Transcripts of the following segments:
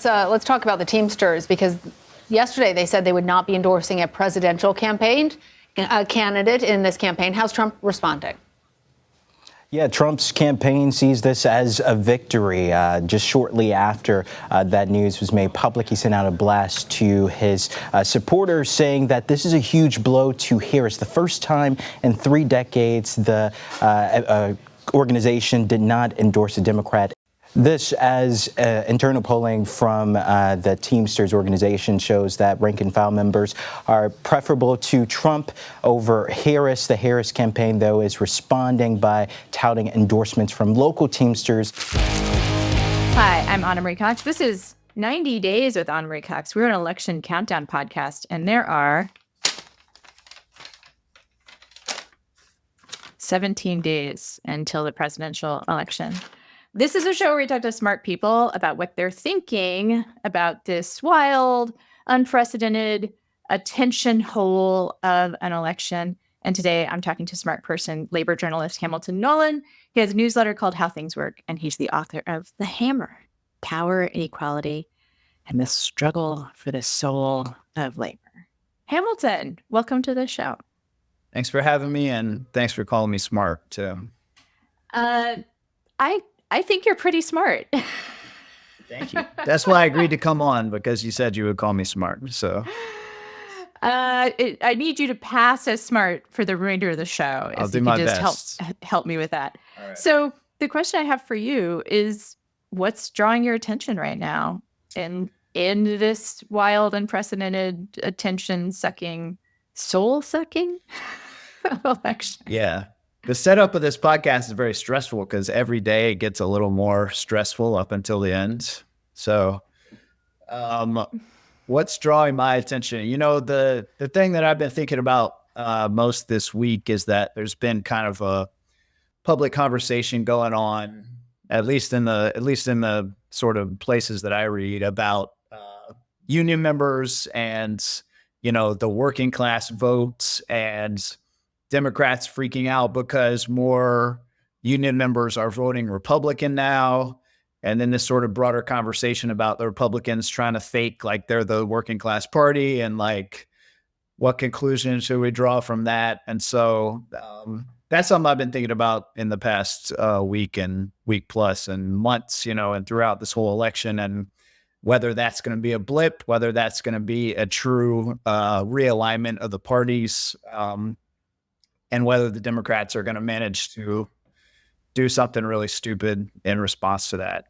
Let's talk about the Teamsters, because yesterday they said they would not be endorsing a presidential candidate in this campaign. How's Trump responding? Yeah, Trump's campaign sees this as a victory. Just shortly after that news was made public, he sent out a blast to his supporters saying that this is a huge blow to Harris. The first time in 3 decades the organization did not endorse a Democrat. This, as internal polling from the Teamsters organization shows that rank and file members are preferable to Trump over Harris. The Harris campaign, though, is responding by touting endorsements from local Teamsters. Hi, I'm Ana Marie Cox. This is 90 Days with Ana Marie Cox. We're an election countdown podcast, and there are 17 days until the presidential election. This is a show where we talk to smart people about what they're thinking about this wild, unprecedented attention hole of an election. And today I'm talking to smart person, labor journalist Hamilton Nolan. He has a newsletter called How Things Work, and he's the author of The Hammer, Power, Inequality, and the Struggle for the Soul of Labor. Hamilton, welcome to the show. Thanks for having me, and thanks for calling me smart, too. I think you're pretty smart. Thank you. That's why I agreed to come on, because you said you would call me smart. So I need you to pass as smart for the remainder of the show. I'll do my best. Just help me with that. All right. So the question I have for you is, what's drawing your attention right now in this wild, unprecedented, attention-sucking, soul-sucking election? Yeah. The setup of this podcast is very stressful because every day it gets a little more stressful up until the end. So what's drawing my attention? You know, the thing that I've been thinking about most this week is that there's been kind of a public conversation going on, at least in the sort of places that I read, about union members and, you know, the working class vote, and Democrats freaking out because more union members are voting Republican now. And then this sort of broader conversation about the Republicans trying to fake like they're the working class party, and like, what conclusion should we draw from that? And so that's something I've been thinking about in the past week and week plus and months, you know, and throughout this whole election, and whether that's going to be a blip, whether that's going to be a true realignment of the parties, and whether the Democrats are going to manage to do something really stupid in response to that,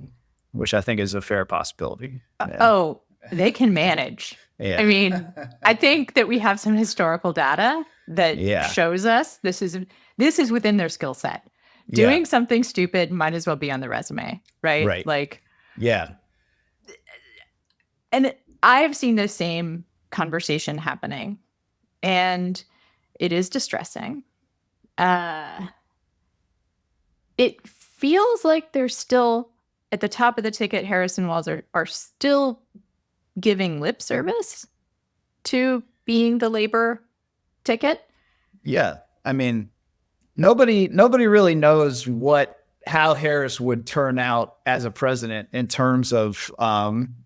which I think is a fair possibility. Yeah. Oh, they can manage. Yeah. I mean, I think that we have some historical data that shows us this is within their skill set. Doing something stupid might as well be on the resume, right? Right. Like, yeah. And I've seen the same conversation happening, and it is distressing. It feels like they're still at the top of the ticket. Harris and Walz are still giving lip service to being the labor ticket. Yeah. I mean, nobody really knows how Harris would turn out as a president in terms of,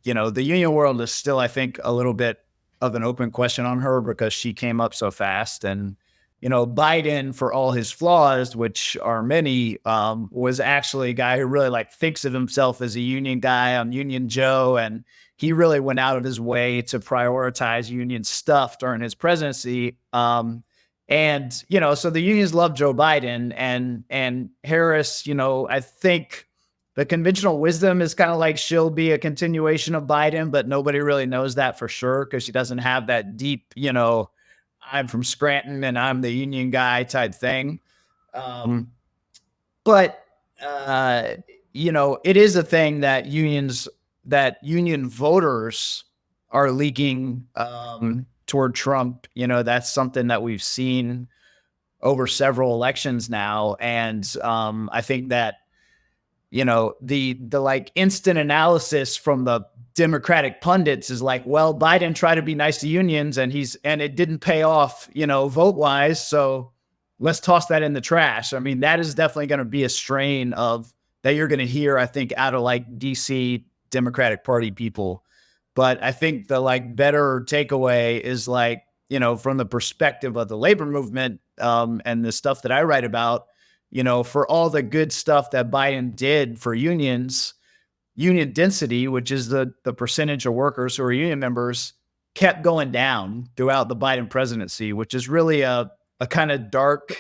you know, the union world is still, I think, a little bit of an open question on her because she came up so fast. And, you know, Biden, for all his flaws, which are many, was actually a guy who really like thinks of himself as a union guy on Union Joe. And he really went out of his way to prioritize union stuff during his presidency. And, you know, so the unions love Joe Biden, and Harris, you know, I think the conventional wisdom is kind of like she'll be a continuation of Biden, but nobody really knows that for sure because she doesn't have that deep, you know, I'm from Scranton and I'm the union guy type thing. But you know, it is a thing that union voters are leaking toward Trump. You know, that's something that we've seen over several elections now. And I think that, you know, the like instant analysis from the Democratic pundits is like, well, Biden tried to be nice to unions and it didn't pay off, you know, vote wise. So let's toss that in the trash. I mean, that is definitely going to be a strain of that you're going to hear, I think, out of like DC Democratic Party people. But I think the like better takeaway is like, you know, from the perspective of the labor movement, and the stuff that I write about, you know, for all the good stuff that Biden did for unions, union density, which is the percentage of workers who are union members, kept going down throughout the Biden presidency, which is really a kind of dark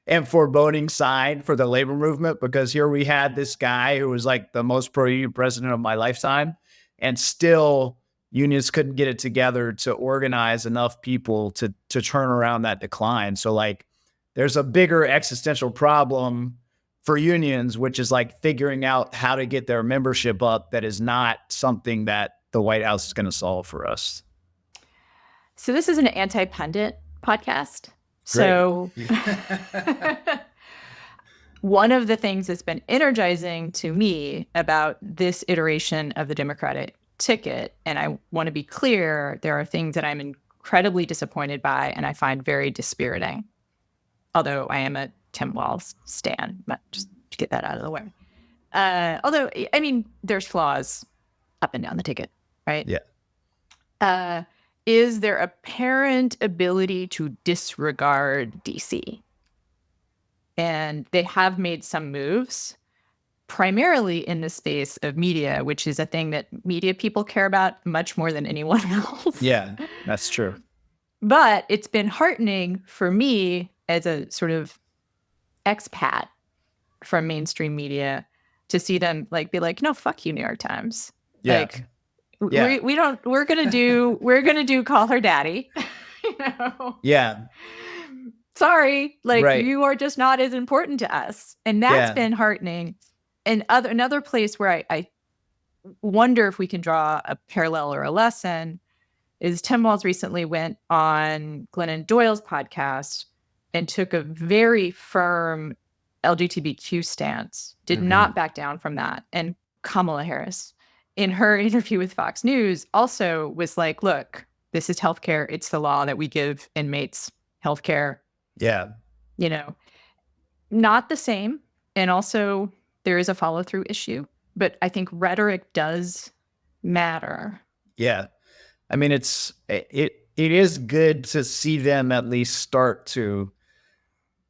and foreboding sign for the labor movement, because here we had this guy who was like the most pro-union president of my lifetime, and still unions couldn't get it together to organize enough people to turn around that decline. So like there's a bigger existential problem for unions, which is like figuring out how to get their membership up. That is not something that the White House is going to solve for us. So this is an anti-pundit podcast. So one of the things that's been energizing to me about this iteration of the Democratic ticket, and I want to be clear, there are things that I'm incredibly disappointed by and I find very dispiriting. Although I am a Tim Walz stan, but just to get that out of the way. Although, I mean, there's flaws up and down the ticket, right? Yeah. Is their apparent ability to disregard DC. And they have made some moves, primarily in the space of media, which is a thing that media people care about much more than anyone else. Yeah, that's true. But it's been heartening for me as a sort of expat from mainstream media to see them like be like, no, fuck you, New York Times. Yeah. Like, Yeah. we're gonna do Call Her Daddy. You know? Yeah. Sorry, like Right. you are just not as important to us. And that's Yeah. been heartening. And another place where I wonder if we can draw a parallel or a lesson is Tim Walz recently went on Glennon Doyle's podcast and took a very firm LGBTQ stance, did not back down from that. And Kamala Harris, in her interview with Fox News, also was like, look, this is healthcare. It's the law that we give inmates healthcare. Yeah. You know, not the same. And also there is a follow through issue, but I think rhetoric does matter. Yeah. I mean, it is good to see them at least start to,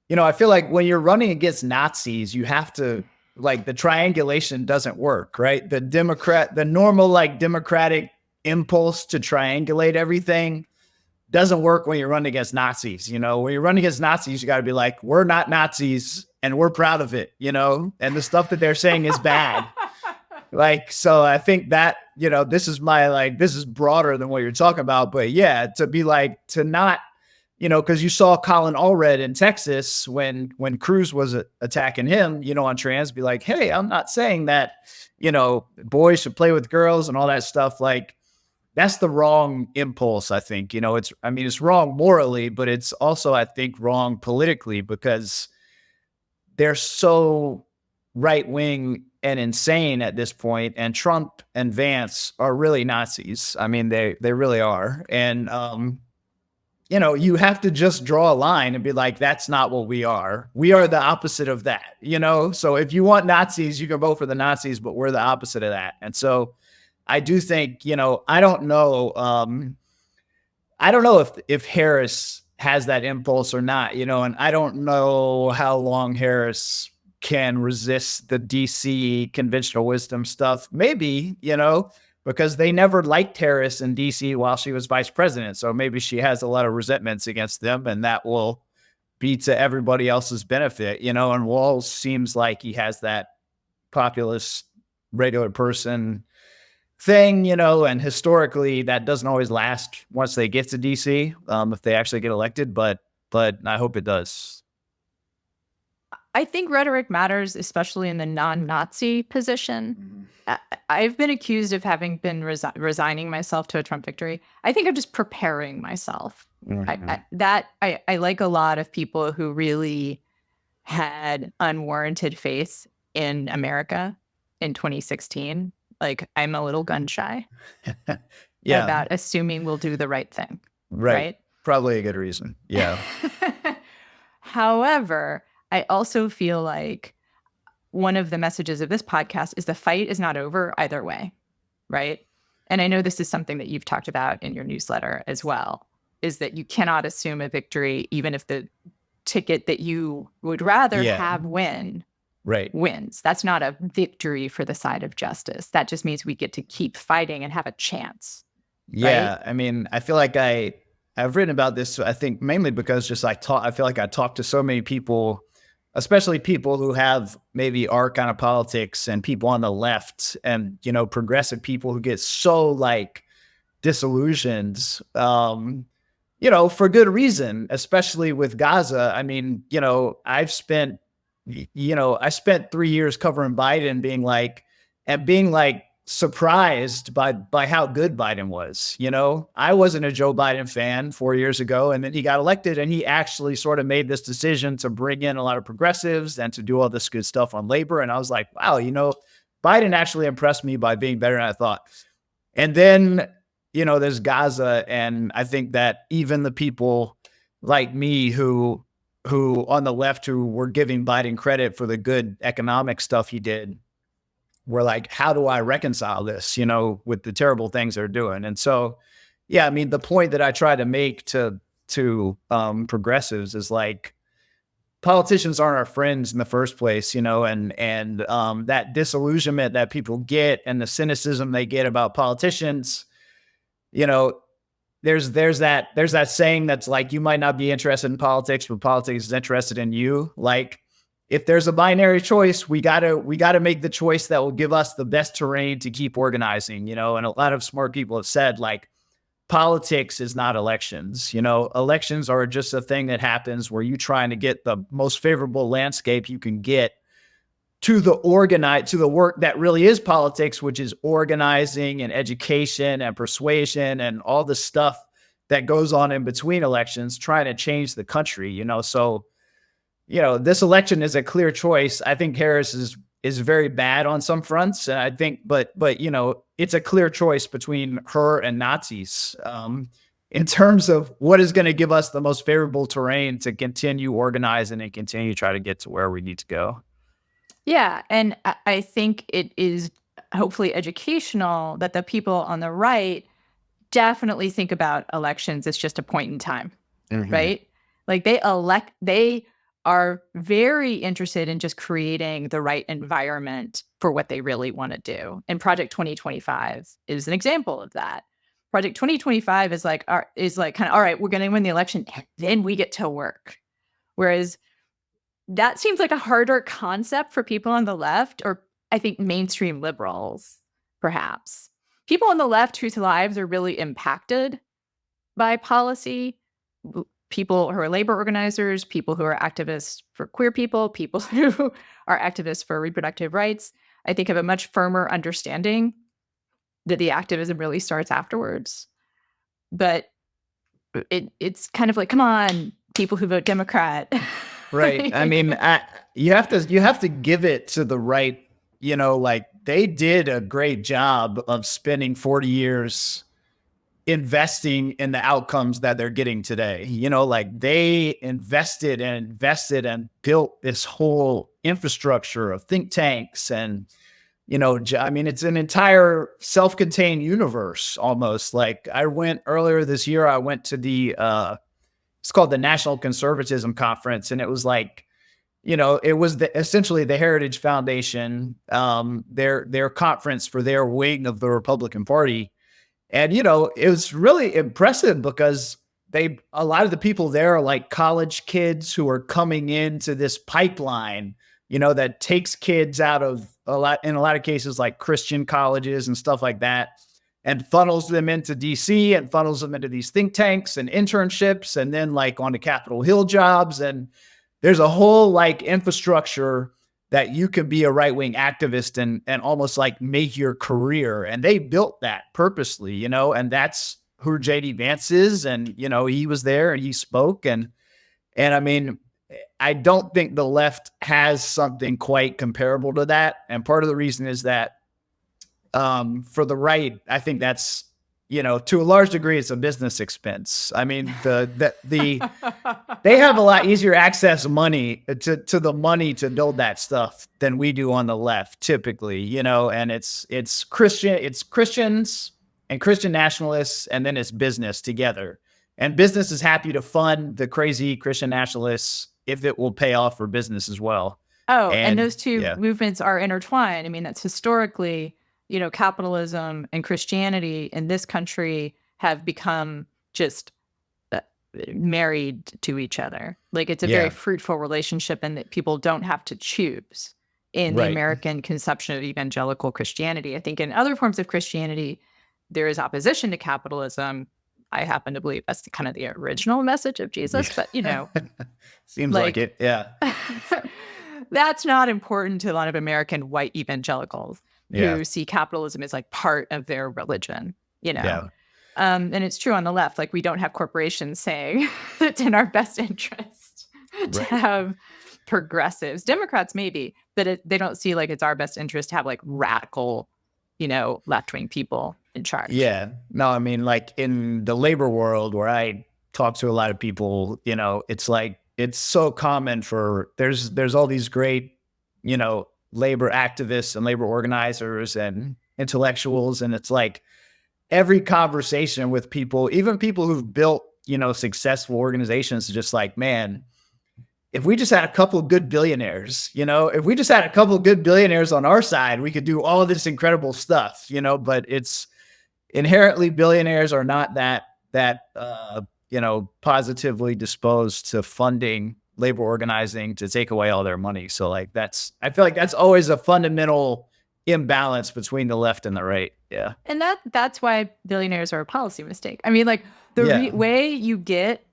you know, I feel like when you're running against Nazis, you have to, like, the triangulation doesn't work, right? The normal like democratic impulse to triangulate everything doesn't work when you're running against Nazis. You know, when you're running against Nazis, you got to be like, we're not Nazis and we're proud of it, you know, and the stuff that they're saying is bad. Like, so I think that, you know, this is broader than what you're talking about, but yeah, to be like, to not, you know, because you saw Colin Allred in Texas when Cruz was attacking him, you know, on trans, be like, hey, I'm not saying that, you know, boys should play with girls and all that stuff. Like, that's the wrong impulse, I think. You know, it's wrong morally, but it's also, I think, wrong politically, because they're so right-wing and insane at this point, and Trump and Vance are really Nazis. I mean, they really are. And, you know, you have to just draw a line and be like, that's not what we are. We are the opposite of that, you know? So if you want Nazis, you can vote for the Nazis, but we're the opposite of that. And so I do think, you know, I don't know if Harris has that impulse or not, you know, and I don't know how long Harris can resist the DC conventional wisdom stuff. Maybe, you know, because they never liked Harris in DC while she was vice president. So maybe she has a lot of resentments against them, and that will be to everybody else's benefit, you know, and Walz seems like he has that populist regular person thing, you know, and historically that doesn't always last once they get to DC, if they actually get elected, but I hope it does. I think rhetoric matters, especially in the non-Nazi position. I've been accused of having been resigning myself to a Trump victory. I think I'm just preparing myself. I like a lot of people who really had unwarranted faith in America in 2016. Like, I'm a little gun shy about assuming we'll do the right thing. Right? Probably a good reason. Yeah. However, I also feel like one of the messages of this podcast is the fight is not over either way. right? And I know this is something that you've talked about in your newsletter as well, is that you cannot assume a victory, even if the ticket that you would rather have win wins. That's not a victory for the side of justice. That just means we get to keep fighting and have a chance. Yeah. Right? I mean, I feel like I've written about this, I think mainly because just I feel like I talk to so many people, especially people who have maybe our kind of politics and people on the left and, progressive people who get so like disillusioned, for good reason, especially with Gaza. I mean, I spent 3 years covering Biden being like surprised by how good Biden was. I wasn't a Joe Biden fan 4 years ago, and then he got elected and he actually sort of made this decision to bring in a lot of progressives and to do all this good stuff on labor. And I was like, wow, Biden actually impressed me by being better than I thought. And then, there's Gaza. And I think that even the people like me who on the left who were giving Biden credit for the good economic stuff he did were like, how do I reconcile this, with the terrible things they're doing? And so, yeah, I mean, the point that I try to make to progressives is like, politicians aren't our friends in the first place, and that disillusionment that people get and the cynicism they get about politicians, there's that saying that's like, you might not be interested in politics, but politics is interested in you. Like, if there's a binary choice, we gotta make the choice that will give us the best terrain to keep organizing, and a lot of smart people have said, like, politics is not elections. Elections are just a thing that happens where you're trying to get the most favorable landscape you can get to the work that really is politics, which is organizing and education and persuasion and all the stuff that goes on in between elections, trying to change the country. So, this election is a clear choice. I think Harris is very bad on some fronts. And I think, but it's a clear choice between her and Nazis, in terms of what is going to give us the most favorable terrain to continue organizing and continue to try to get to where we need to go. Yeah. And I think it is hopefully educational that the people on the right definitely think about elections as just a point in time, right? Like they are very interested in just creating the right environment for what they really want to do. And Project 2025 is an example of that. Project 2025 is like kind of, all right, we're going to win the election and then we get to work. Whereas that seems like a harder concept for people on the left, or I think mainstream liberals, perhaps. People on the left whose lives are really impacted by policy, people who are labor organizers, people who are activists for queer people who are activists for reproductive rights, I think have a much firmer understanding that the activism really starts afterwards. But it's kind of like, come on, people who vote Democrat. Right. I mean, you have to give it to the right, like they did a great job of spending 40 years investing in the outcomes that they're getting today. Like they invested and built this whole infrastructure of think tanks and, I mean, it's an entire self-contained universe almost. Like earlier this year, I went to it's called the National Conservatism Conference. And it was like, it was essentially the Heritage Foundation, their conference for their wing of the Republican Party. And, it was really impressive because a lot of the people there are like college kids who are coming into this pipeline, that takes kids out of in a lot of cases, like Christian colleges and stuff like that, and funnels them into DC and funnels them into these think tanks and internships and then like onto Capitol Hill jobs. And there's a whole like infrastructure that you can be a right-wing activist and almost like make your career. And they built that purposely, and that's who JD Vance is. And, he was there and he spoke. And I mean, I don't think the left has something quite comparable to that. And part of the reason is that, for the right, I think that's to a large degree, it's a business expense. I mean, they have a lot easier access money to the money to build that stuff than we do on the left, typically, and it's Christians and Christian nationalists, and then it's business together. And business is happy to fund the crazy Christian nationalists if it will pay off for business as well. Oh, and those two movements are intertwined. I mean, that's historically, capitalism and Christianity in this country have become just married to each other. Like, it's a very fruitful relationship, and that people don't have to choose in the American conception of evangelical Christianity. I think in other forms of Christianity, there is opposition to capitalism. I happen to believe that's kind of the original message of Jesus, but seems like it. Yeah. That's not important to a lot of American white evangelicals who see capitalism as like part of their religion, and it's true on the left. Like, we don't have corporations saying it's in our best interest to have progressives. Democrats maybe, but they don't see like it's our best interest to have like radical, left-wing people in charge. Yeah. No, I mean, like in the labor world where I talk to a lot of people, it's like, it's so common for there's all these great, labor activists and labor organizers and intellectuals. And it's like every conversation with people, even people who've built, successful organizations, is just like, man, if we just had a couple of good billionaires, if we just had a couple of good billionaires on our side, we could do all this incredible stuff, but it's inherently billionaires are not that positively disposed to funding labor organizing to take away all their money. So like I feel like that's always a fundamental imbalance between the left and the right. Yeah. And that's why billionaires are a policy mistake. I mean, like the way you get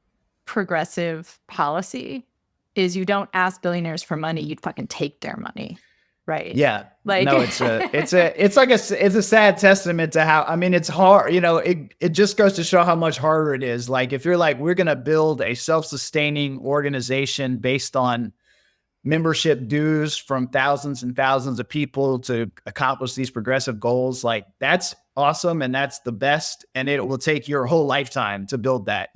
progressive policy is you don't ask billionaires for money, you'd fucking take their money. Right. Yeah. Like, no, it's a sad testament to how, I mean, it's hard, it just goes to show how much harder it is. Like, if you're like, we're going to build a self-sustaining organization based on membership dues from thousands and thousands of people to accomplish these progressive goals, like that's awesome. And that's the best. And it will take your whole lifetime to build that,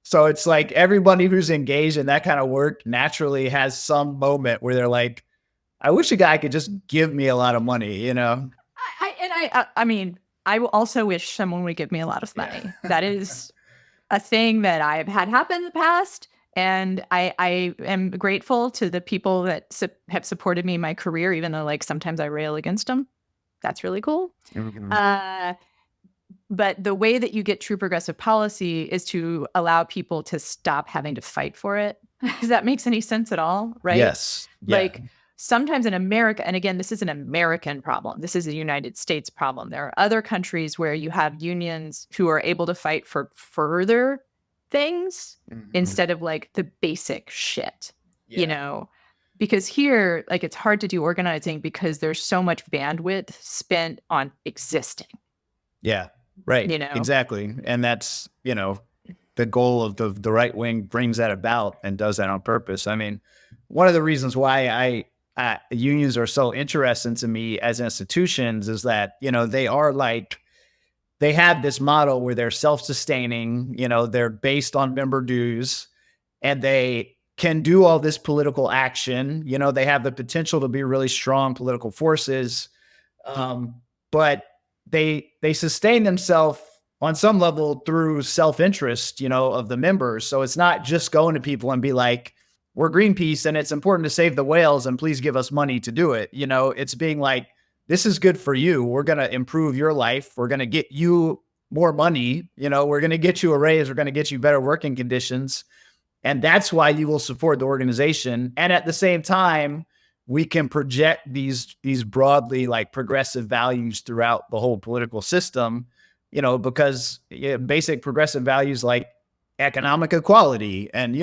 So it's like everybody who's engaged in that kind of work naturally has some moment where they're like, I wish a guy could just give me a lot of money, I mean, I will also wish someone would give me a lot of money. Yeah. That is a thing that I've had happen in the past. And I am grateful to the people that have supported me in my career, even though like sometimes I rail against them. That's really cool. Mm-hmm. But the way that you get true progressive policy is to allow people to stop having to fight for it. Does that make any sense at all? Right? Yes. Yeah. Like, sometimes in America, and again, this is an American problem. This is a United States problem. There are other countries where you have unions who are able to fight for further things instead of like the basic shit, because here, like, it's hard to do organizing because there's so much bandwidth spent on existing. Yeah, right. Exactly. And that's, the goal of the right wing brings that about and does that on purpose. I mean, one of the reasons why unions are so interesting to me as institutions is that, they are like, they have this model where they're self-sustaining, they're based on member dues, and they can do all this political action. They have the potential to be really strong political forces, but they sustain themselves on some level through self-interest, of the members. So it's not just going to people and be like, we're Greenpeace and it's important to save the whales and please give us money to do it. It's being like, this is good for you. We're going to improve your life. We're going to get you more money. We're going to get you a raise. We're going to get you better working conditions. And that's why you will support the organization. And at the same time, we can project these broadly like progressive values throughout the whole political system, because basic progressive values like economic equality and,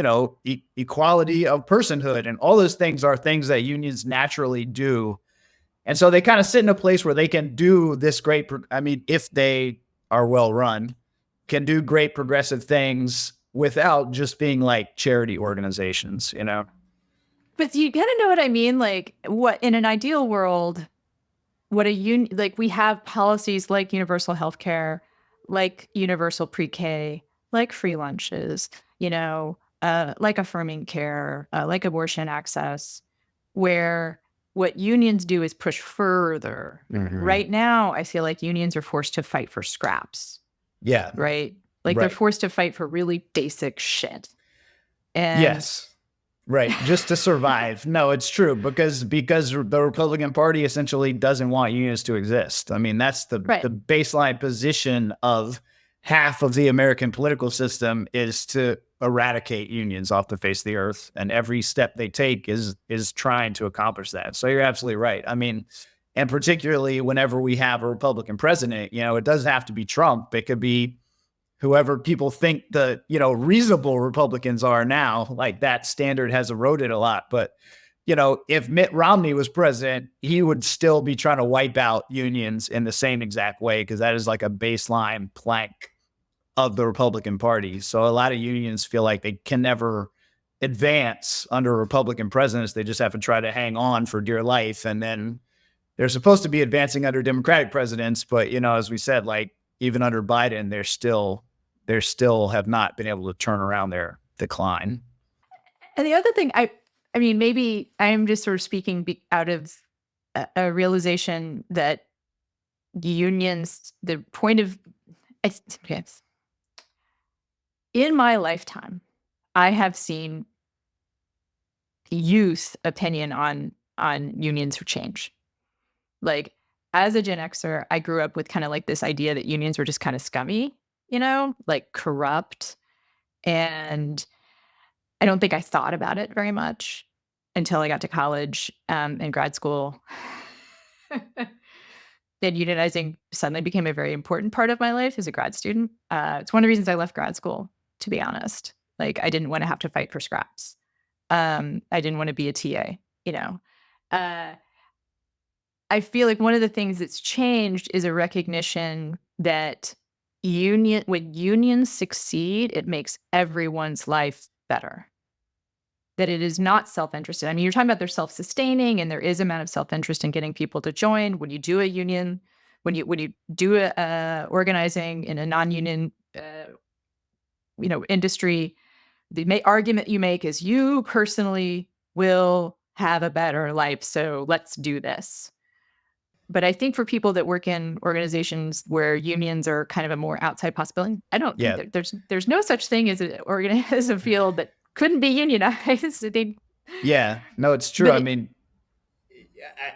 equality of personhood and all those things are things that unions naturally do. And so they kind of sit in a place where they can do this great, if they are well run, can do great progressive things without just being like charity organizations, But you gotta know what I mean? Like, what in an ideal world, what a union, like, we have policies like universal health care, like universal pre-K, like free lunches, like affirming care, like abortion access, where what unions do is push further. Right now, I feel like unions are forced to fight for scraps, Yeah. right? Like they're Right. forced to fight for really basic shit. And Yes. Right. Just to survive. No, it's true because the Republican Party essentially doesn't want unions to exist. I mean, that's the Right. baseline position of half of the American political system is to eradicate unions off the face of the earth. And every step they take is trying to accomplish that. So you're absolutely right. I mean, and particularly whenever we have a Republican president, it doesn't have to be Trump. It could be whoever people think the, reasonable Republicans are now. Like, that standard has eroded a lot. But, if Mitt Romney was president, he would still be trying to wipe out unions in the same exact way, because that is like a baseline plank of the Republican Party. So a lot of unions feel like they can never advance under Republican presidents. They just have to try to hang on for dear life. And then they're supposed to be advancing under Democratic presidents. But, as we said, like, even under Biden, they're still have not been able to turn around their decline. And the other thing, I mean, maybe I'm just sort of speaking out of a realization that unions, the point of, in my lifetime, I have seen youth opinion on unions change. Like, as a Gen Xer, I grew up with kind of like this idea that unions were just kind of scummy, like corrupt. And I don't think I thought about it very much until I got to college and grad school. Then unionizing suddenly became a very important part of my life as a grad student. It's one of the reasons I left grad school, to be honest. Like, I didn't want to have to fight for scraps. I didn't want to be a TA, I feel like one of the things that's changed is a recognition that when unions succeed, it makes everyone's life better. That it is not self-interested. I mean, you're talking about they're self-sustaining, and there is amount of self-interest in getting people to join. When you do a union, when you do organizing in a non-union, industry, the argument you make is you personally will have a better life. So let's do this. But I think for people that work in organizations where unions are kind of a more outside possibility, I don't think there's no such thing as a field that couldn't be unionized. Yeah, no, it's true. I mean,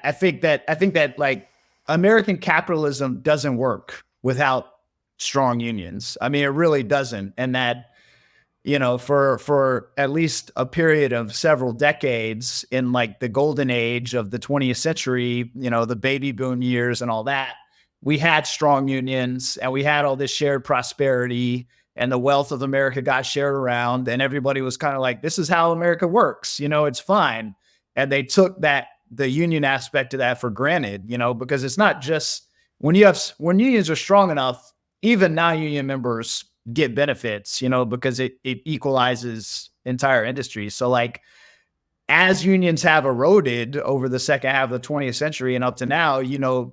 I think that like American capitalism doesn't work without strong unions. I mean, it really doesn't. And that, for at least a period of several decades in like the golden age of the 20th century, the baby boom years and all that, we had strong unions and we had all this shared prosperity, and the wealth of America got shared around, and everybody was kind of like, this is how America works. It's fine. And they took the union aspect of that for granted, because it's not just when unions are strong enough, even non-union members get benefits, because it equalizes entire industries. So like, as unions have eroded over the second half of the 20th century and up to now,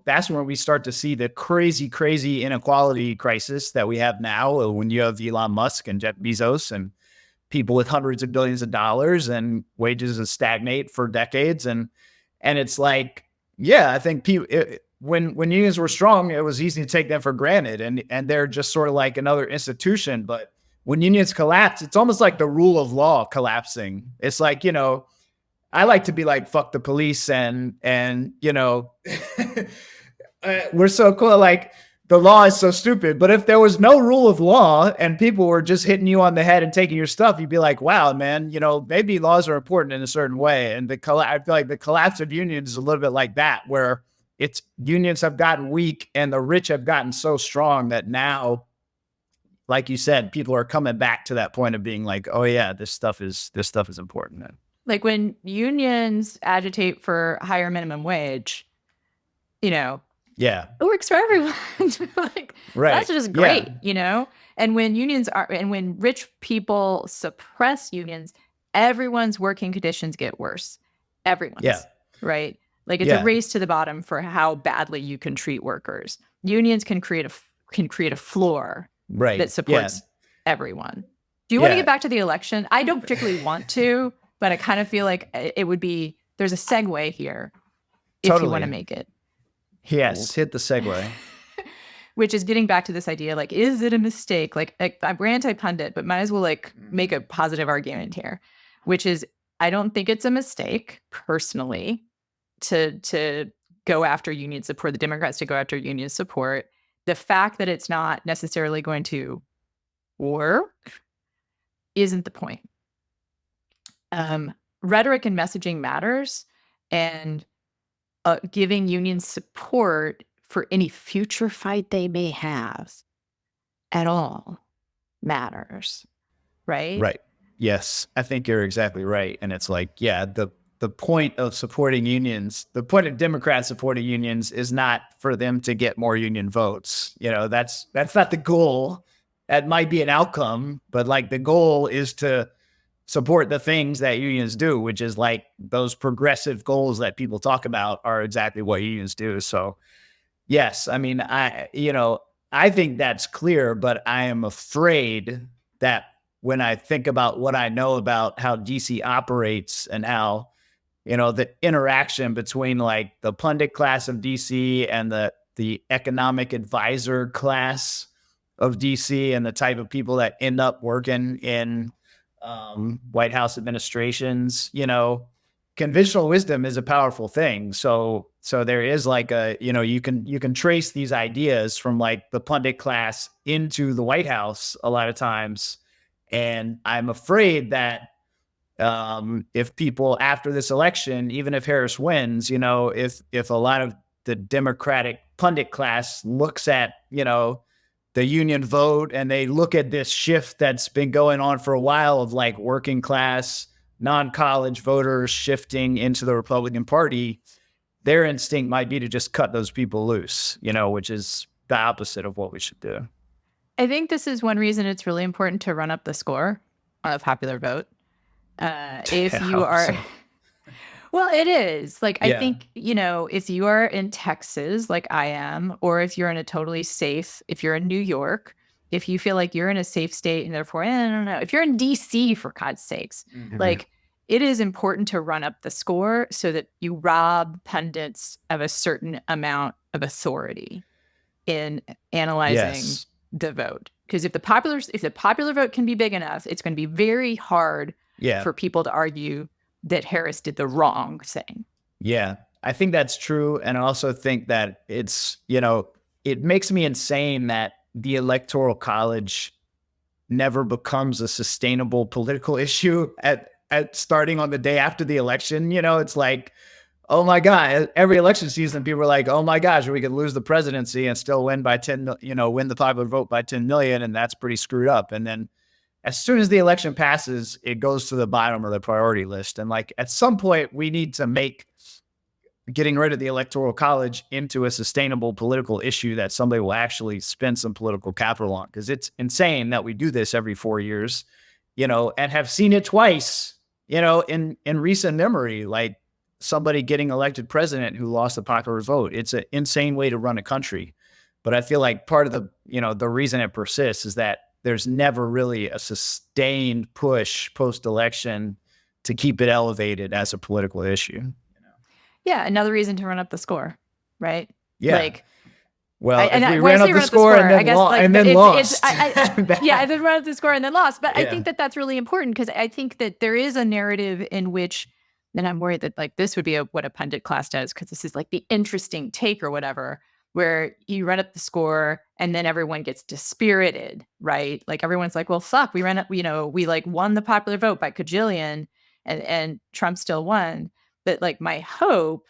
that's when we start to see the crazy inequality crisis that we have now, when you have Elon Musk and Jeff Bezos and people with hundreds of billions of dollars, and wages that stagnate for decades. And it's like, yeah, I think when unions were strong, it was easy to take them for granted, and they're just sort of like another institution. But when unions collapse, it's almost like the rule of law collapsing. It's like, I like to be like, fuck the police, and we're so cool. Like, the law is so stupid. But if there was no rule of law and people were just hitting you on the head and taking your stuff, you'd be like, wow, man, maybe laws are important in a certain way. And I feel like the collapse of unions is a little bit like that, where unions have gotten weak and the rich have gotten so strong that now, like you said, people are coming back to that point of being like, oh yeah, this stuff is important. Like, when unions agitate for higher minimum wage, yeah, it works for everyone. Like, right. That's just great, And when when rich people suppress unions, everyone's working conditions get worse. Everyone's. Yeah. Right. Like, it's a race to the bottom for how badly you can treat workers. Unions can create can create a floor Right. that supports everyone. Do you want to get back to the election? I don't particularly want to, but I kind of feel like it would be, there's a segue here if you want to make it. Yes, hit the segue. Which is getting back to this idea, like, is it a mistake? Like we're anti-pundit, but might as well like make a positive argument here, which is I don't think it's a mistake personally to go after union support, the Democrats to go after union support. The fact that it's not necessarily going to work isn't the point. Rhetoric and messaging matters, and giving unions support for any future fight they may have at all matters, right? Right. Yes, I think you're exactly right. And it's like, the point of supporting unions, the point of Democrats supporting unions is not for them to get more union votes. That's not the goal. That might be an outcome, but like the goal is to support the things that unions do, which is like those progressive goals that people talk about are exactly what unions do. So yes, I mean, I think that's clear, but I am afraid that when I think about what I know about how DC operates and how, the interaction between like the pundit class of DC and the economic advisor class of DC and the type of people that end up working in White House administrations, conventional wisdom is a powerful thing. So there is like you can trace these ideas from like the pundit class into the White House a lot of times. And I'm afraid that if people after this election, even if Harris wins, if a lot of the Democratic pundit class looks at, the union vote and they look at this shift that's been going on for a while of like working class, non-college voters shifting into the Republican Party, their instinct might be to just cut those people loose, which is the opposite of what we should do. I think this is one reason it's really important to run up the score on a popular vote. If you are... Well, it is. Like, I think, if you are in Texas, like I am, or if you're in a totally safe, if you're in New York, if you feel like you're in a safe state and therefore, I don't know, if you're in DC, for God's sakes, like it is important to run up the score so that you rob pundits of a certain amount of authority in analyzing the vote. Because if the popular vote can be big enough, it's going to be very hard for people to argue that Harris did the wrong thing. Yeah, I think that's true. And I also think that it's, it makes me insane that the Electoral College never becomes a sustainable political issue at starting on the day after the election. It's like, oh my God, every election season, people are like, oh my gosh, we could lose the presidency and still win by 10, win the popular vote by 10 million. And that's pretty screwed up. And then as soon as the election passes, it goes to the bottom of the priority list. And like at some point, we need to make getting rid of the Electoral College into a sustainable political issue that somebody will actually spend some political capital on. Because it's insane that we do this every 4 years, and have seen it twice, in recent memory, like somebody getting elected president who lost the popular vote. It's an insane way to run a country. But I feel like part of the, the reason it persists is that there's never really a sustained push post-election to keep it elevated as a political issue. Yeah, another reason to run up the score, right? Yeah. Like, if we ran up the score and then lost. Yeah, and then run up the score and then lost. But I think that that's really important because I think that there is a narrative in which, and I'm worried that like this would be what a pundit class does because this is like the interesting take or whatever, where you run up the score and then everyone gets dispirited, right? Like everyone's like, well, fuck, we ran up, we like won the popular vote by cajillion and Trump still won. But like my hope,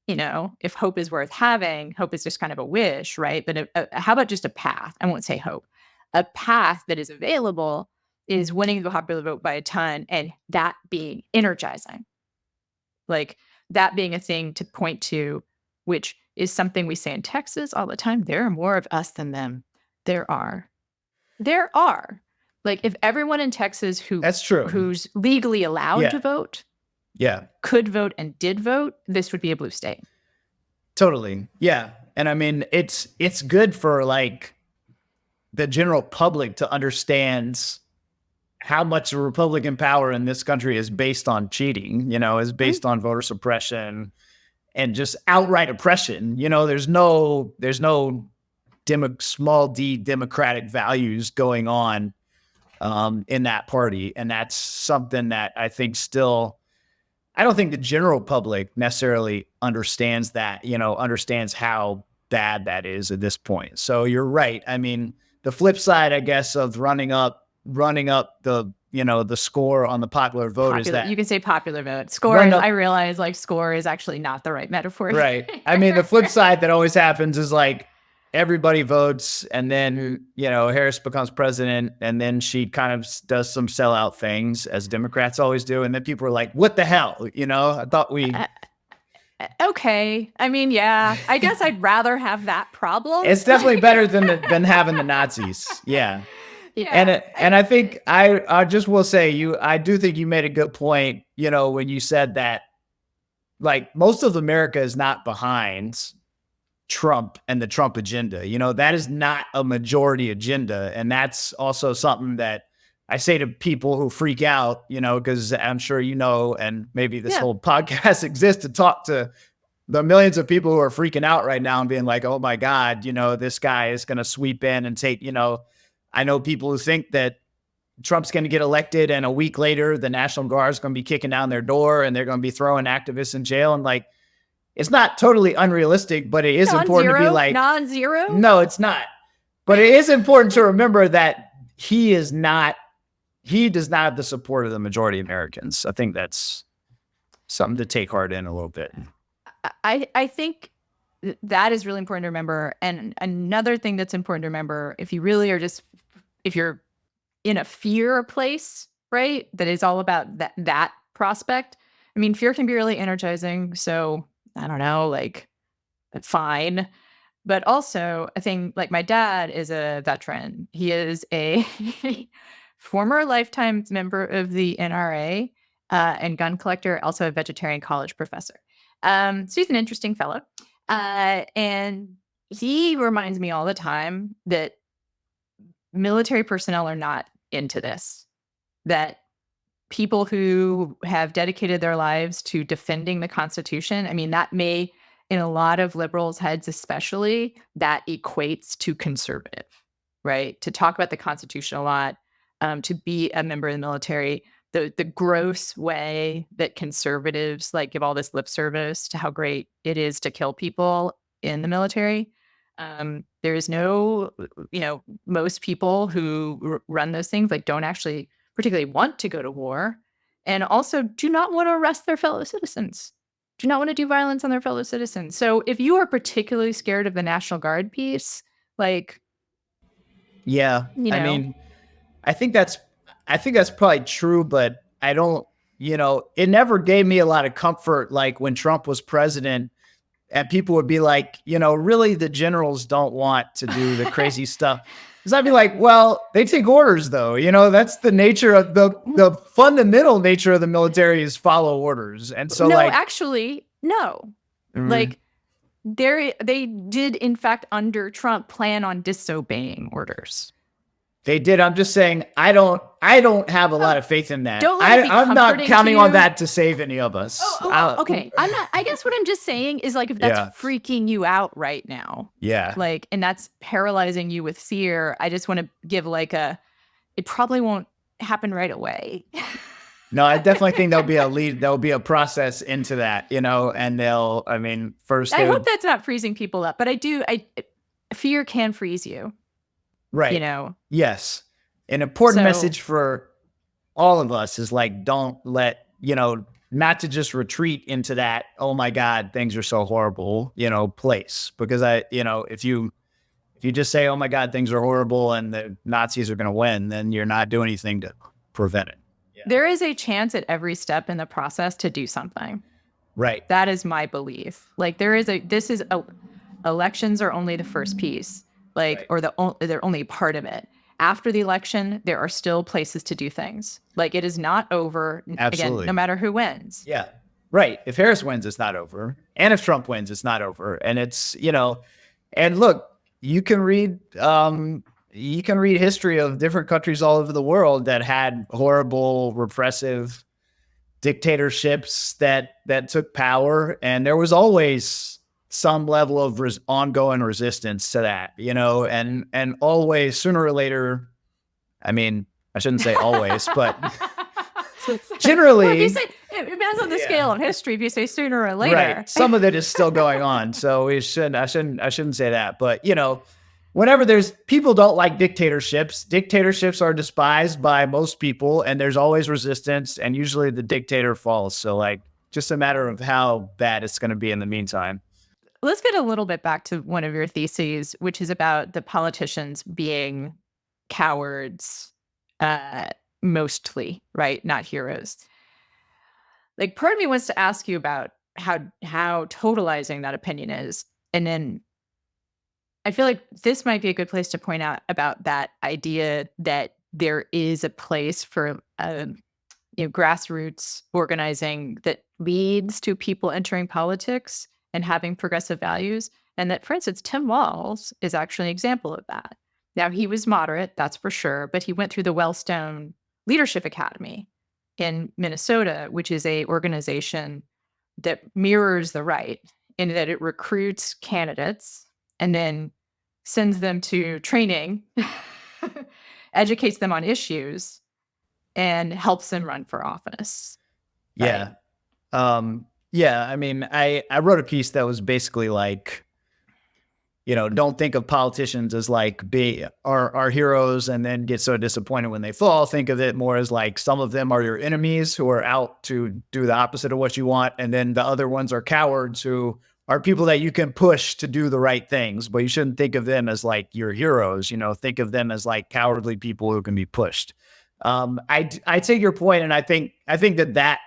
if hope is worth having, hope is just kind of a wish, right? But how about just a path? I won't say hope. A path that is available is winning the popular vote by a ton and that being energizing. Like that being a thing to point to, which is something we say in Texas all the time. There are more of us than them. There are. Like if everyone in Texas That's true. who's legally allowed to vote, yeah, could vote and did vote, this would be a blue state. Totally. Yeah. And I mean, it's good for like the general public to understand how much Republican power in this country is based on cheating, is based on voter suppression and just outright oppression. There's no small d democratic values going on in that party. And that's something that I think I don't think the general public necessarily understands that, understands how bad that is at this point. So you're right. I mean, the flip side, I guess, of running up the, the score on the popular vote is that you can say popular vote. Score, I realize like score is actually not the right metaphor. Right. I mean, the flip side that always happens is like everybody votes and then, Harris becomes president and then she kind of does some sellout things as Democrats always do. And then people are like, what the hell? I thought we... Okay. I mean, yeah, I guess I'd rather have that problem. It's definitely better than having the Nazis. Yeah. Yeah. And I think I just will say I do think you made a good point, when you said that like most of America is not behind Trump and the Trump agenda. That is not a majority agenda. And that's also something that I say to people who freak out, because I'm sure and maybe this whole podcast exists to talk to the millions of people who are freaking out right now and being like, oh my God, this guy is going to sweep in and take, I know people who think that Trump's going to get elected and a week later, the National Guard is going to be kicking down their door and they're going to be throwing activists in jail. And like, it's not totally unrealistic, but it is important to be like non-zero. No, it's not. But it is important to remember that he does not have the support of the majority of Americans. I think that's something to take heart in a little bit. I think that is really important to remember. And another thing that's important to remember, if you really are if you're in a fear place, right, that is all about that prospect. I mean, fear can be really energizing. So I don't know, like, fine. But also, I think, like, my dad is a veteran. He is a former lifetime member of the NRA and gun collector, also a vegetarian college professor. So he's an interesting fellow. And he reminds me all the time that military personnel are not into this, that people who have dedicated their lives to defending the Constitution, I mean, that may, in a lot of liberals' heads especially, that equates to conservative, right? To talk about the Constitution a lot, to be a member of the military, the gross way that conservatives like give all this lip service to how great it is to kill people in the military. There is no, most people who run those things like don't actually particularly want to go to war, and also do not want to arrest their fellow citizens, do not want to do violence on their fellow citizens. So if you are particularly scared of the National Guard piece, like, I mean, I think that's probably true, but I don't, it never gave me a lot of comfort. Like when Trump was president and people would be like, really the generals don't want to do the crazy stuff. Because I'd be like, well, they take orders though. That's the nature of the fundamental nature of the military is follow orders. And so no. Like they did in fact under Trump plan on disobeying orders. They did. I'm just saying, I don't have a lot of faith in that. I'm not counting on that to save any of us. Okay. I guess what I'm just saying is like, if that's freaking you out right now, like, and that's paralyzing you with fear, I just want to give like it probably won't happen right away. No, I definitely think there'll be a process into that, and first. I hope that's not freezing people up, but fear can freeze you. Right. Yes. An important message for all of us is like, don't let, not to just retreat into that, oh my God, things are so horrible, place. Because if you just say, oh my God, things are horrible and the Nazis are going to win, then you're not doing anything to prevent it. Yeah. There is a chance at every step in the process to do something. Right. That is my belief. Like elections are only the first piece. Or they're only part of it. After the election, there are still places to do things. Like, it is not over. Absolutely. Again, no matter who wins. Yeah, right. If Harris wins, it's not over. And if Trump wins, it's not over. And it's, And look, you can read history of different countries all over the world that had horrible, repressive dictatorships that took power, and there was always some level of ongoing resistance to that, and always sooner or later. I mean, I shouldn't say always, but generally, well, if you say, it depends on the scale of history. If you say sooner or later, right? Some of it is still going on, so I shouldn't say that. But whenever there's people don't like dictatorships, dictatorships are despised by most people, and there's always resistance, and usually the dictator falls. So just a matter of how bad it's going to be in the meantime. Let's get a little bit back to one of your theses, which is about the politicians being cowards, mostly, right? Not heroes. Part of me wants to ask you about how totalizing that opinion is. And then I feel like this might be a good place to point out about that idea that there is a place for grassroots organizing that leads to people entering politics and having progressive values. And that, for instance, Tim Walz is actually an example of that. Now, he was moderate, that's for sure, but he went through the Wellstone Leadership Academy in Minnesota, which is a organization that mirrors the right in that it recruits candidates and then sends them to training, educates them on issues, and helps them run for office. Right? Yeah. I mean, I wrote a piece that was basically don't think of politicians as our heroes and then get so disappointed when they fall. Think of it more as some of them are your enemies who are out to do the opposite of what you want. And then the other ones are cowards who are people that you can push to do the right things, but you shouldn't think of them as your heroes. Think of them as cowardly people who can be pushed. I take your point, and I think that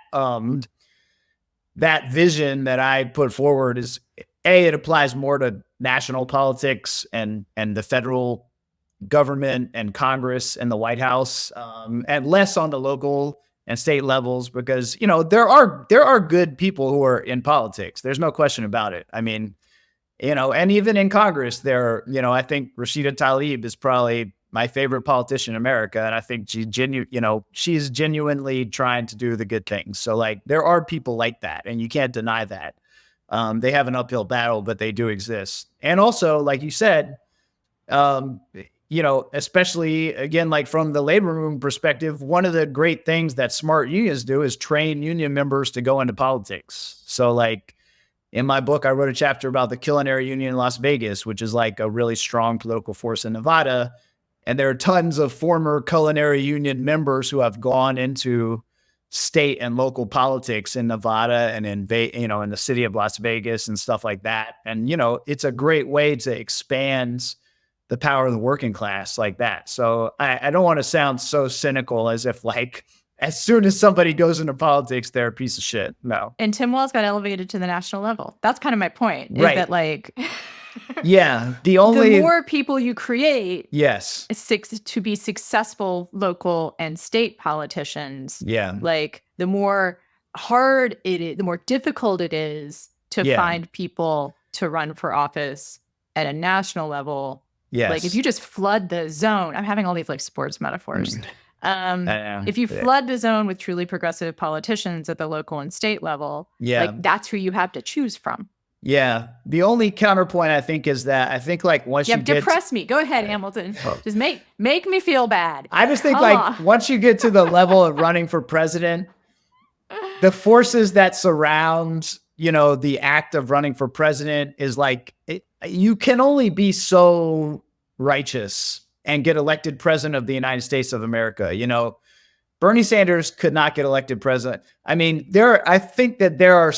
that vision that I put forward is it applies more to national politics and the federal government and Congress and the White House, and less on the local and state levels, because there are good people who are in politics. There's no question about it. I mean, and even in Congress, I think Rashida Tlaib is probably my favorite politician in America, and I think she's genuinely trying to do the good things. So there are people like that, and you can't deny that. They have an uphill battle, but they do exist. And also, like you said, especially again, from the labor movement perspective, one of the great things that smart unions do is train union members to go into politics. So in my book, I wrote a chapter about the Culinary Union in Las Vegas, which is a really strong political force in Nevada. And there are tons of former culinary union members who have gone into state and local politics in Nevada and in the city of Las Vegas and stuff like that. And, it's a great way to expand the power of the working class like that. So I don't want to sound so cynical as if as soon as somebody goes into politics, they're a piece of shit. No. And Tim Walz got elevated to the national level. That's kind of my point. Is right. That yeah, the more people you create, yes, to be successful local and state politicians, yeah, the more hard it is, the more difficult it is to find people to run for office at a national level. Yes. If you just flood the zone, I'm having all these sports metaphors. If you flood the zone with truly progressive politicians at the local and state level, that's who you have to choose from. Yeah. The only counterpoint I think is that I think once you get depress me. Go ahead, Hamilton. Just make me feel bad. I just think once you get to the level of running for president, the forces that surround, the act of running for president is you can only be so righteous and get elected president of the United States of America. Bernie Sanders could not get elected president. I mean, I think that there are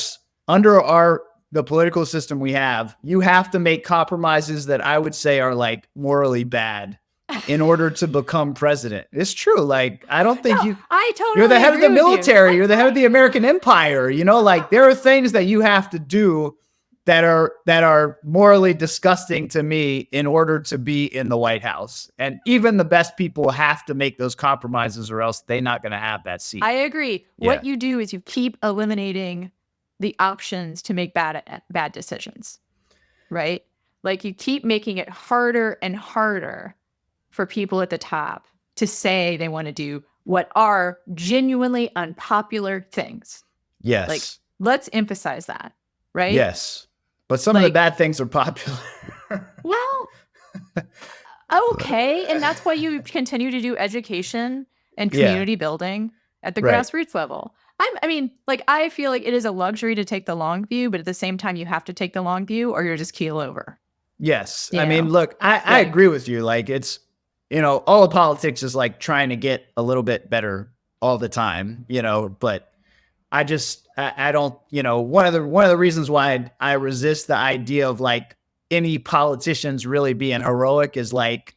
under the political system we have, you have to make compromises that I would say are morally bad in order to become president. It's true. I don't think you're the head of the military. You're the head of the American empire. There are things that you have to do that are morally disgusting to me in order to be in the White House. And even the best people have to make those compromises or else they're not going to have that seat. I agree. Yeah. What you do is you keep eliminating the options to make bad decisions, right? Like, you keep making it harder and harder for people at the top to say they want to do what are genuinely unpopular things. Yes. Like, let's emphasize that, right? Yes. But some of the Like- bad things are popular. Well, okay. And that's why you continue to do education and community building at the Right. grassroots level. I mean, like, I feel like it is a luxury to take the long view, but at the same time, you have to take the long view or you're just keel over. Yes. You I mean, know? look, I Like- agree with you. Like, it's, all of politics is like trying to get a little bit better all the time, but I don't, one of the reasons why I resist the idea of like any politicians really being heroic is like,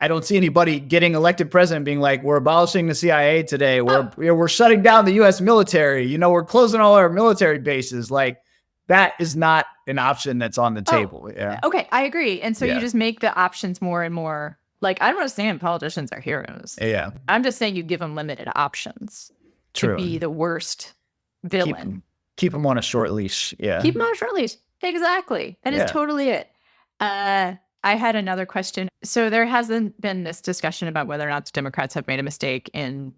I don't see anybody getting elected president being like, we're abolishing the CIA today. We're shutting down the U.S. military. We're closing all our military bases. Like, that is not an option that's on the table. Yeah. Okay, I agree. And so Yeah. you just make the options more and more. Like, I'm not saying politicians are heroes. Yeah. I'm just saying you give them limited options True. to be the worst villain. Keep them on a short leash. Yeah. Keep them on a short leash. Exactly. That is Yeah. totally it. I had another question. So there hasn't been this discussion about whether or not the Democrats have made a mistake in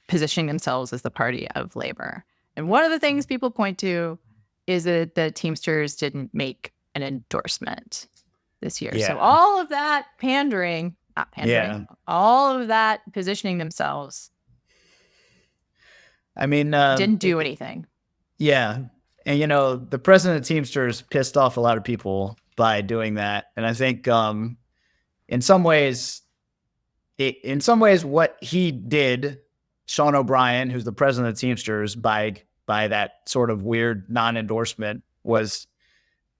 positioning themselves as the party of labor. And one of the things people point to is that the Teamsters didn't make an endorsement this year. Yeah. So all of that not pandering, Yeah. all of that positioning themselves I mean, didn't do anything. Yeah. And, the president of Teamsters pissed off a lot of people by doing that. And I think in some ways, what he did, Sean O'Brien, who's the president of Teamsters, by that sort of weird non-endorsement, was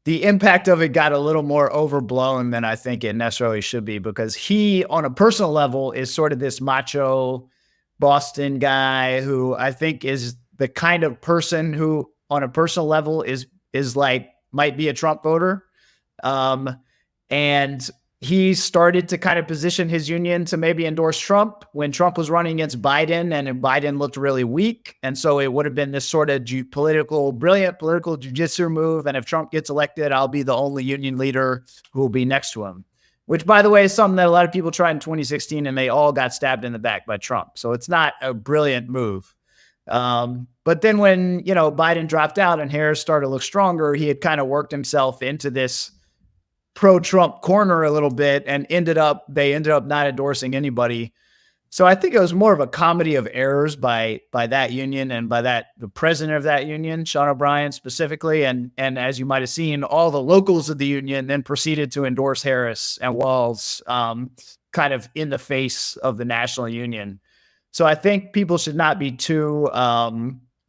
the impact of it got a little more overblown than I think it necessarily should be, because he, on a personal level, is sort of this macho Boston guy who I think is the kind of person who, on a personal level, is like, might be a Trump voter. And he started to kind of position his union to maybe endorse Trump when Trump was running against Biden, and Biden looked really weak. And so it would have been this sort of brilliant political jujitsu move. And if Trump gets elected, I'll be the only union leader who will be next to him, which, by the way, is something that a lot of people tried in 2016 and they all got stabbed in the back by Trump. So it's not a brilliant move. But then when, Biden dropped out and Harris started to look stronger, he had kind of worked himself into this pro-Trump corner a little bit, and they ended up not endorsing anybody. So I think it was more of a comedy of errors by that union and by the president of that union, Sean O'Brien specifically. And as you might have seen, all the locals of the union then proceeded to endorse Harris and Walz, kind of in the face of the national union. So I think people should not be too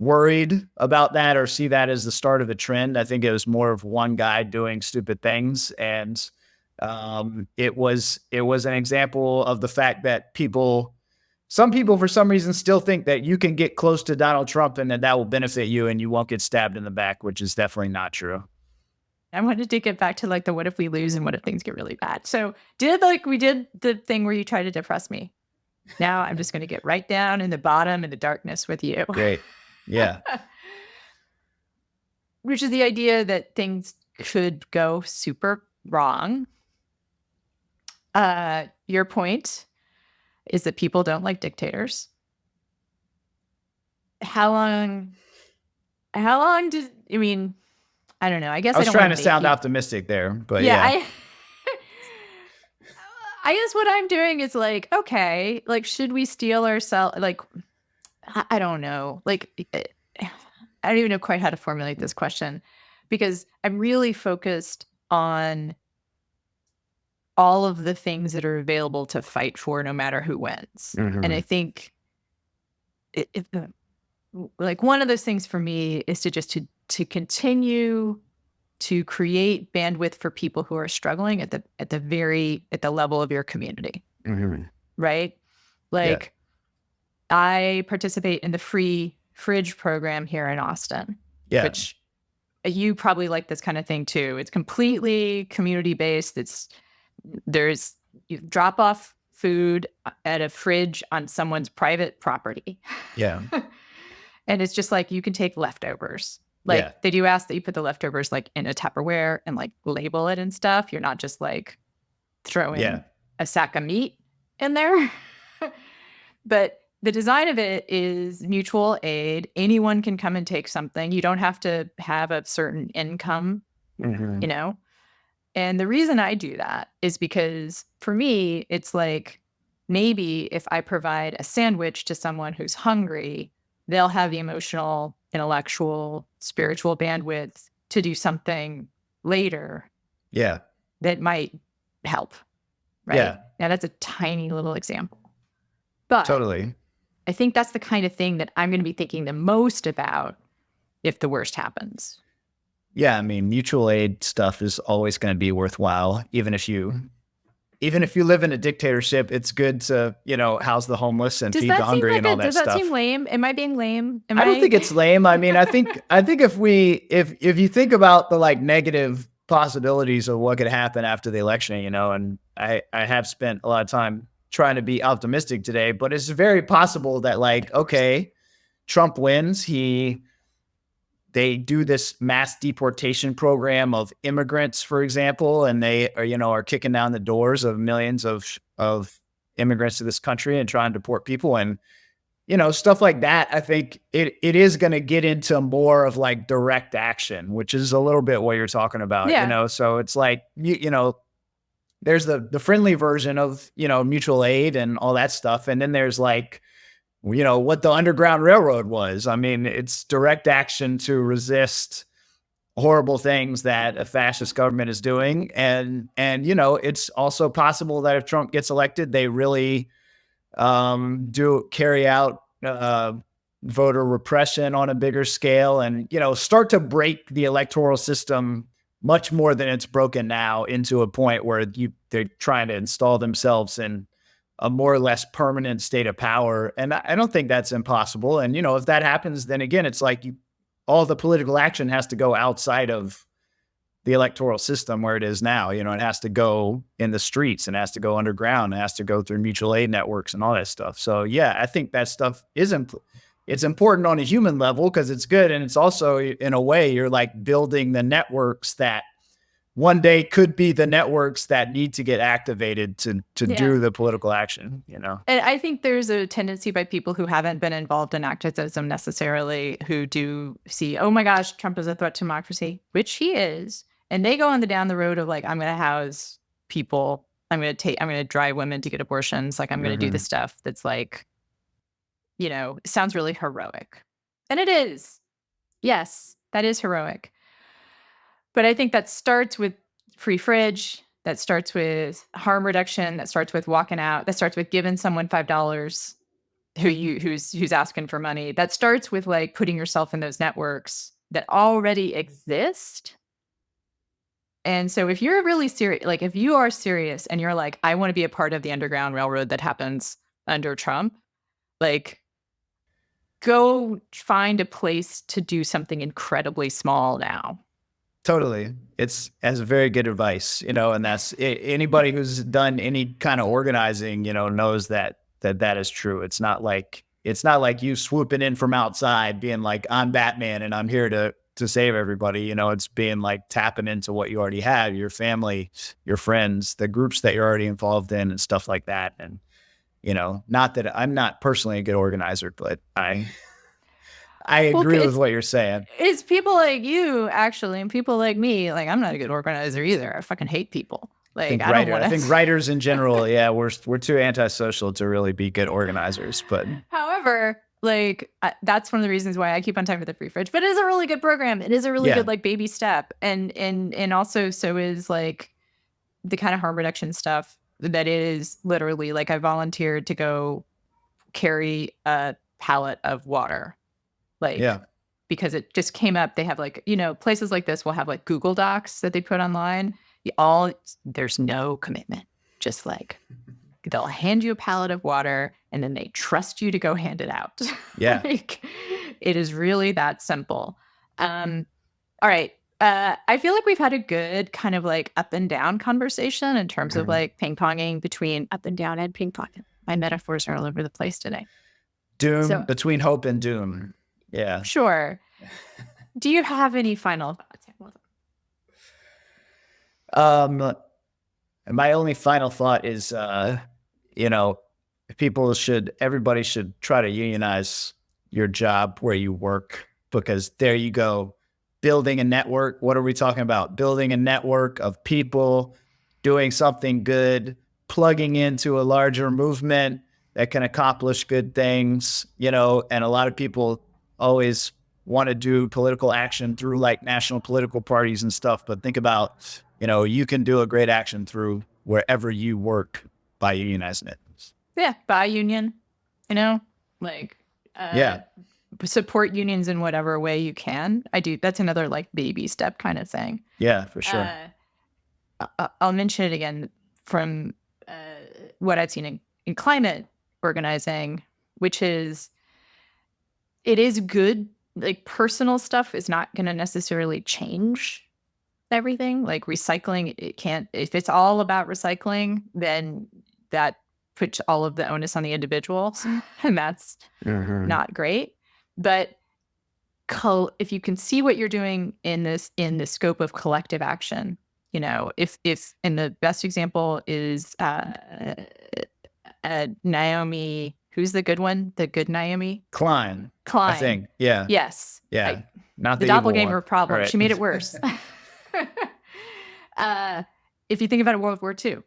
worried about that or see that as the start of a trend. I think it was more of one guy doing stupid things, and it was an example of the fact that some people for some reason still think that you can get close to Donald Trump and that will benefit you and you won't get stabbed in the back, which is definitely not true. I wanted to get back to like the what if we lose and what if things get really bad. So we did the thing where you try to depress me. Now I'm just going to get right down in the bottom in the darkness with you. Great. Yeah. Which is the idea that things could go super wrong. Your point is that people don't like dictators. How long I don't know. I guess I was don't trying wanna to sound make you- optimistic there, but yeah. I guess what I'm doing is like, okay, like, should we steal ourselves? Like, I don't know. Like, I don't even know quite how to formulate this question, because I'm really focused on all of the things that are available to fight for no matter who wins. Mhm. And I think like one of those things for me is to continue to create bandwidth for people who are struggling at the level of your community. Mhm. Right? Like, I participate in the free fridge program here in Austin, Yeah. which you probably like this kind of thing too. It's completely community based. You drop off food at a fridge on someone's private property. Yeah. And it's just like, you can take leftovers. Like Yeah. they do ask that you put the leftovers like in a Tupperware and like label it and stuff. You're not just like throwing Yeah. a sack of meat in there. But the design of it is mutual aid. Anyone can come and take something. You don't have to have a certain income, you know? And the reason I do that is because for me, it's like maybe if I provide a sandwich to someone who's hungry, they'll have the emotional, intellectual, spiritual bandwidth to do something later Yeah. that might help. Right. Yeah. Now, that's a tiny little example. But Totally. I think that's the kind of thing that I'm going to be thinking the most about if the worst happens. Yeah, I mean, mutual aid stuff is always going to be worthwhile, even if you live in a dictatorship. It's good to, house the homeless and feed the hungry and all that does stuff. that seem lame? Am I being lame? I don't think it's lame. I mean, I think if you think about the like negative possibilities of what could happen after the election, and I have spent a lot of time trying to be optimistic today, but it's very possible that like, okay, Trump wins, they do this mass deportation program of immigrants, for example, and they are kicking down the doors of millions of immigrants to this country and trying to deport people. And, stuff like that. I think it is going to get into more of like direct action, which is a little bit what you're talking about, Yeah. So it's like, there's the friendly version of, mutual aid and all that stuff. And then there's like, what the Underground Railroad was. I mean, it's direct action to resist horrible things that a fascist government is doing. And it's also possible that if Trump gets elected, they really do carry out voter repression on a bigger scale and, start to break the electoral system much more than it's broken now into a point where they're trying to install themselves in a more or less permanent state of power. And I don't think that's impossible. And, if that happens, then again, it's like all the political action has to go outside of the electoral system where it is now. It has to go in the streets and has to go underground. It has to go through mutual aid networks and all that stuff. So yeah, I think that stuff it's important on a human level because it's good. And it's also, in a way, you're like building the networks that one day could be the networks that need to get activated to do the political action, And I think there's a tendency by people who haven't been involved in activism necessarily, who do see, oh my gosh, Trump is a threat to democracy, which he is. And they go on down the road of like, I'm going to house people. I'm going to drive women to get abortions. Like I'm going to do the stuff that's like, sounds really heroic. And it is. Yes, that is heroic. But I think that starts with free fridge, that starts with harm reduction, that starts with walking out, that starts with giving someone $5 who's asking for money. That starts with like putting yourself in those networks that already exist. And so if you're really serious, like if you are serious and you're like, I want to be a part of the Underground Railroad that happens under Trump, like go find a place to do something incredibly small now. Totally. It's very good advice, and that's anybody who's done any kind of organizing, knows that is true. It's not like you swooping in from outside being like, I'm Batman and I'm here to save everybody. It's being like tapping into what you already have, your family, your friends, the groups that you're already involved in and stuff like that. And, not that I'm not personally a good organizer, but I agree with what you're saying. It's people like you, actually, and people like me. Like, I'm not a good organizer either. I fucking hate people. Like, I think writers in general, yeah, we're too antisocial to really be good organizers. But however, like that's one of the reasons why I keep on time with the free fridge. But it is a really good program. It is a really good like baby step, and also so is like the kind of harm reduction stuff that is literally like I volunteered to go carry a pallet of water. Like, because it just came up. They have like, places like this will have like Google Docs that they put online. There's no commitment. Just like they'll hand you a pallet of water and then they trust you to go hand it out. Yeah. Like, it is really that simple. All right. I feel like we've had a good kind of like up and down conversation in terms of like ping-ponging between up and down and ping-pong. My metaphors are all over the place today. Between hope and doom. Yeah. Sure. Do you have any final thoughts? My only final thought is, everybody should try to unionize your job where you work, because there you go, building a network. What are we talking about? Building a network of people doing something good, plugging into a larger movement that can accomplish good things, and a lot of people always want to do political action through like national political parties and stuff. But think about, you can do a great action through wherever you work by unionizing it. Yeah, buy union, like support unions in whatever way you can. I do. That's another like baby step kind of thing. Yeah, for sure. I'll mention it again from what I've seen in climate organizing, which is, it is good. Like personal stuff is not going to necessarily change everything. Like recycling, it can't, if it's all about recycling, then that puts all of the onus on the individual. And that's not great. But if you can see what you're doing in the scope of collective action, if and the best example is Naomi, who's the good one? The good Naomi? Klein. I think. Yeah. Yes. Yeah. Not the evil doppelganger one. problem. Right. She made it worse. If you think about World War II,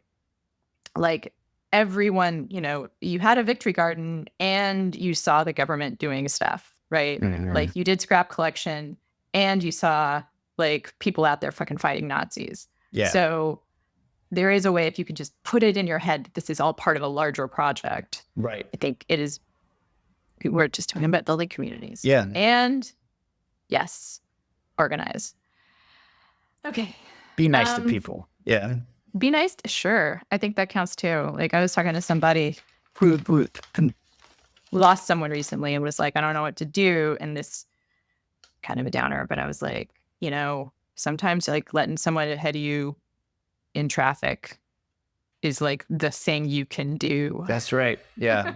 like everyone, you had a victory garden and you saw the government doing stuff, right? Mm-hmm. Like you did scrap collection and you saw like people out there fucking fighting Nazis. Yeah. So there is a way, if you can just put it in your head, that this is all part of a larger project. Right. I think it is. We're just talking about building communities. Yeah. And yes, organize. Okay. Be nice to people. Yeah. Be nice. Sure. I think that counts too. Like I was talking to somebody who lost someone recently and was like, I don't know what to do. And this kind of a downer, but I was like, sometimes like letting someone ahead of you in traffic is like the thing you can do. That's right. Yeah.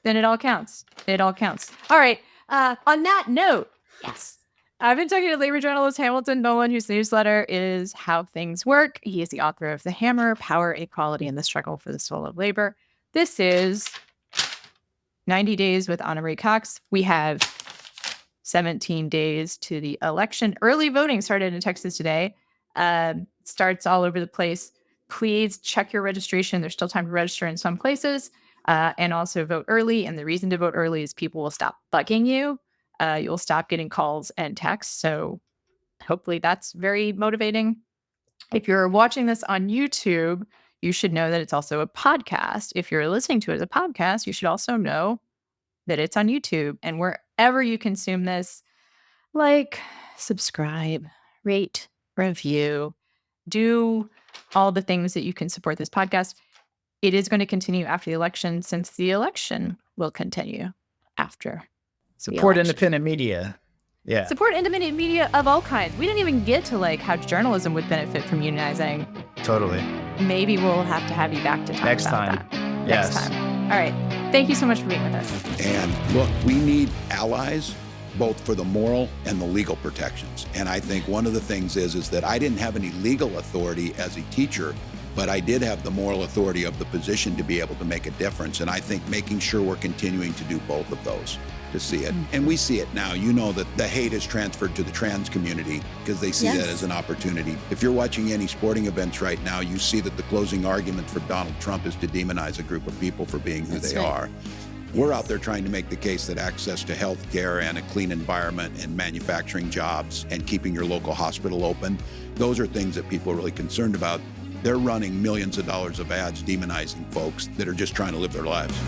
Then it all counts. It all counts. All right. On that note, yes. I've been talking to labor journalist Hamilton Nolan, whose newsletter is How Things Work. He is the author of The Hammer, Power, Equality, and the Struggle for the Soul of Labor. This is 90 Days with Ana Marie Cox. We have 17 days to the election. Early voting started in Texas today. Starts all over the place. Please check your registration. There's still time to register in some places. And also vote early. And the reason to vote early is people will stop bugging you. You'll stop getting calls and texts. So hopefully that's very motivating. If you're watching this on YouTube, you should know that it's also a podcast. If you're listening to it as a podcast, you should also know that it's on YouTube. And wherever you consume this, like, subscribe, rate, review, do all the things that you can support this podcast. It is going to continue after the election, since the election will continue after. Support independent media. Yeah. Support independent media of all kinds. We didn't even get to like how journalism would benefit from unionizing. Totally. Maybe we'll have to have you back to talk next about time. that. Yes. Next time. All right. Thank you so much for being with us. And look, we need allies, both for the moral and the legal protections. And I think one of the things is that I didn't have any legal authority as a teacher, but I did have the moral authority of the position to be able to make a difference. And I think making sure we're continuing to do both of those to see it. And we see it now. You know that the hate is transferred to the trans community because they see that as an opportunity. If you're watching any sporting events right now, you see that the closing argument for Donald Trump is to demonize a group of people for being who they are. We're out there trying to make the case that access to health care and a clean environment and manufacturing jobs and keeping your local hospital open, those are things that people are really concerned about. They're running millions of dollars of ads demonizing folks that are just trying to live their lives.